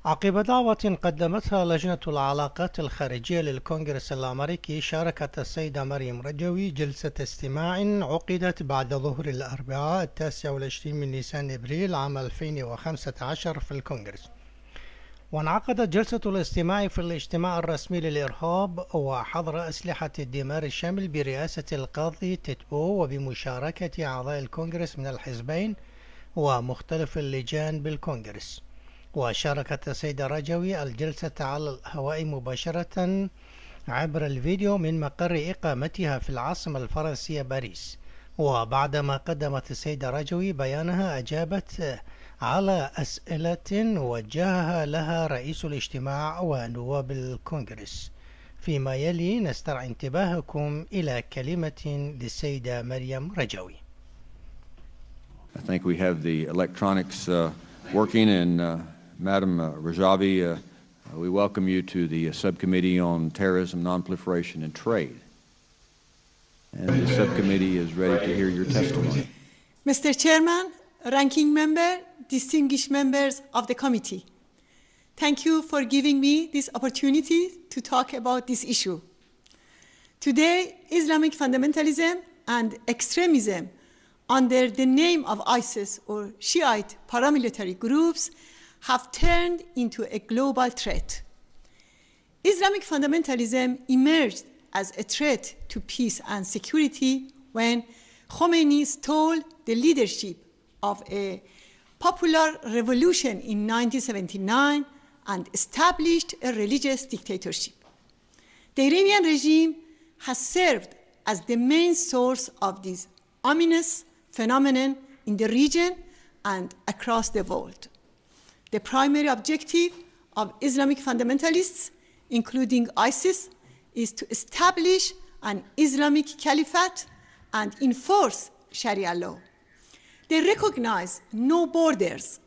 عقب دعوة قدمتها لجنة العلاقات الخارجية للكونغرس الأمريكي، شاركت السيدة مريم رجوي جلسة استماع عقدت بعد ظهر الأربعاء 29 من نيسان إبريل عام 2015 في الكونغرس. وانعقدت جلسة الاستماع في الاجتماع الرسمي للإرهاب وحظر أسلحة الدمار الشامل برئاسة القاضي تيتبو وبمشاركة أعضاء الكونغرس من الحزبين ومختلف اللجان بالكونغرس. وشاركت السيدة رجوي الجلسة على الهواء مباشرة عبر الفيديو من مقر إقامتها في العاصمة الفرنسية باريس. وبعدما قدمت السيدة رجوي بيانها، أجابت على أسئلة وجهها لها رئيس الاجتماع ونواب الكونغرس. فيما يلي نسترعي انتباهكم إلى كلمة للسيدة مريم رجوي. I think we have the electronics working, and Madam Rajavi, we welcome you to the Subcommittee on Terrorism, Nonproliferation and Trade. And the subcommittee is ready to hear your testimony. Mr. Chairman, Ranking Member, distinguished members of the committee, thank you for giving me this opportunity to talk about this issue. Today, Islamic fundamentalism and extremism under the name of ISIS or Shiite paramilitary groups have turned into a global threat. Islamic fundamentalism emerged as a threat to peace and security when Khomeini stole the leadership of a popular revolution in 1979 and established a religious dictatorship. The Iranian regime has served as the main source of this ominous phenomenon in the region and across the world. The primary objective of Islamic fundamentalists, including ISIS, is to establish an Islamic caliphate and enforce Sharia law. They recognize no borders.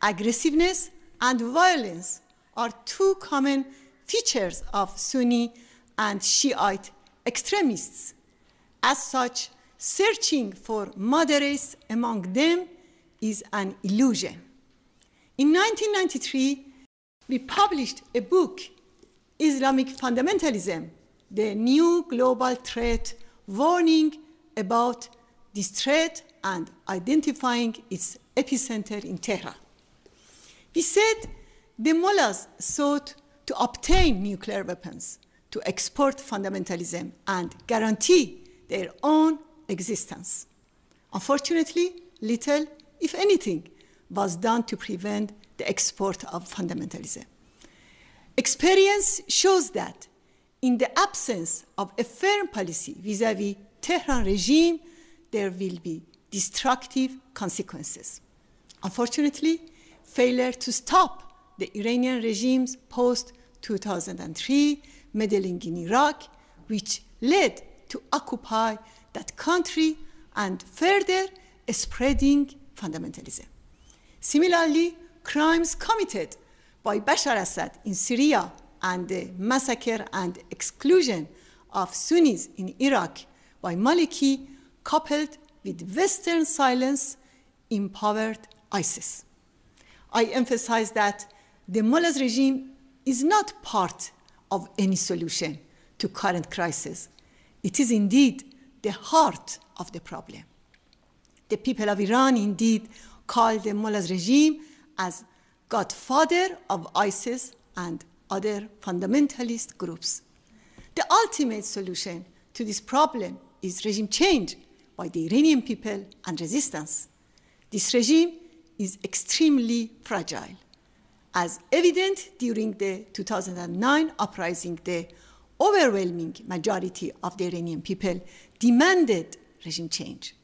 Aggressiveness and violence are two common features of Sunni and Shiite extremists. As such, searching for moderates among them is an illusion. In 1993, we published a book, Islamic Fundamentalism, the New Global Threat, warning about this threat and identifying its epicenter in Tehran. We said the mullahs sought to obtain nuclear weapons, to export fundamentalism, and guarantee their own existence. Unfortunately, little, if anything, was done to prevent the export of fundamentalism. Experience shows that in the absence of a firm policy vis-à-vis Tehran regime, there will be destructive consequences. Unfortunately, failure to stop the Iranian regime's post-2003 meddling in Iraq, which led to occupy that country and further spreading fundamentalism. Similarly, crimes committed by Bashar Assad in Syria and the massacre and exclusion of Sunnis in Iraq by Maliki, coupled with Western silence, empowered ISIS. I emphasize that the mullahs regime is not part of any solution to current crisis. It is indeed the heart of the problem. The people of Iran indeed call the mullahs regime as godfather of ISIS and other fundamentalist groups. The ultimate solution to this problem is regime change by the Iranian people and resistance. This regime is extremely fragile. As evident during the 2009 uprising, the overwhelming majority of the Iranian people demanded regime change.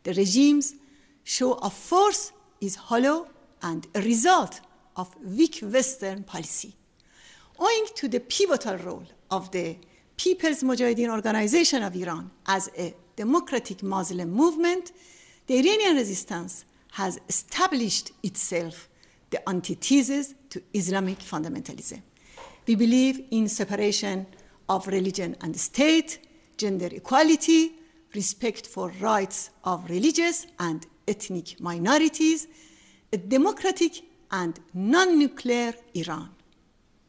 The regime's show of force is hollow and a result of weak Western policy. Owing to the pivotal role of the People's Mujahideen Organization of Iran as a democratic Muslim movement, the Iranian resistance has established itself the antithesis to Islamic fundamentalism. We believe in separation of religion and state, gender equality, respect for rights of religious and ethnic minorities, a democratic and non-nuclear Iran.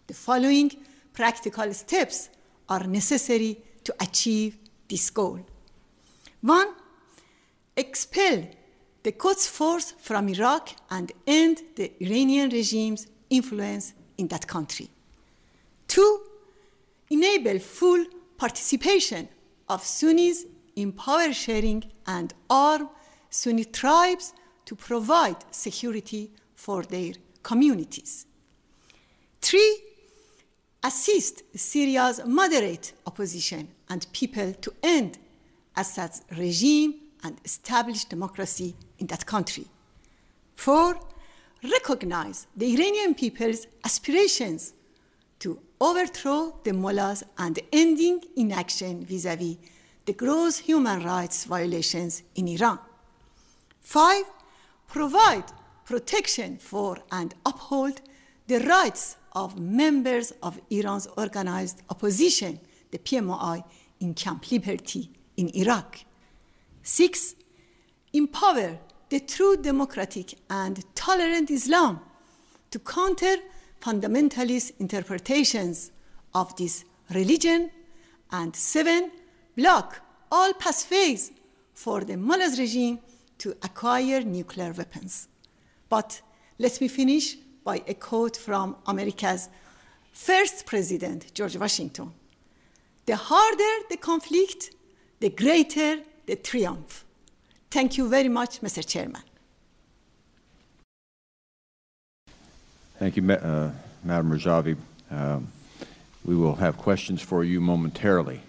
The following practical steps are necessary to achieve this goal. 1. Expel the Quds force from Iraq and end the Iranian regime's influence in that country. 2. Enable full participation of Sunnis in power sharing and arm Sunni tribes to provide security for their communities. 3. Assist Syria's moderate opposition and people to end Assad's regime and establish democracy in that country. 4. Recognize the Iranian people's aspirations to overthrow the mullahs and ending inaction vis-à-vis the gross human rights violations in Iran. 5. Provide protection for and uphold the rights of members of Iran's organized opposition, the PMOI, in Camp Liberty in Iraq. 6. Empower the true democratic and tolerant Islam to counter fundamentalist interpretations of this religion. And 7. Block all pathways for the mullah's regime to acquire nuclear weapons. But let me finish by a quote from America's first president, George Washington. The harder the conflict, the greater the triumph. Thank you very much, Mr. Chairman. Thank you, Madam Rajavi. We will have questions for you momentarily.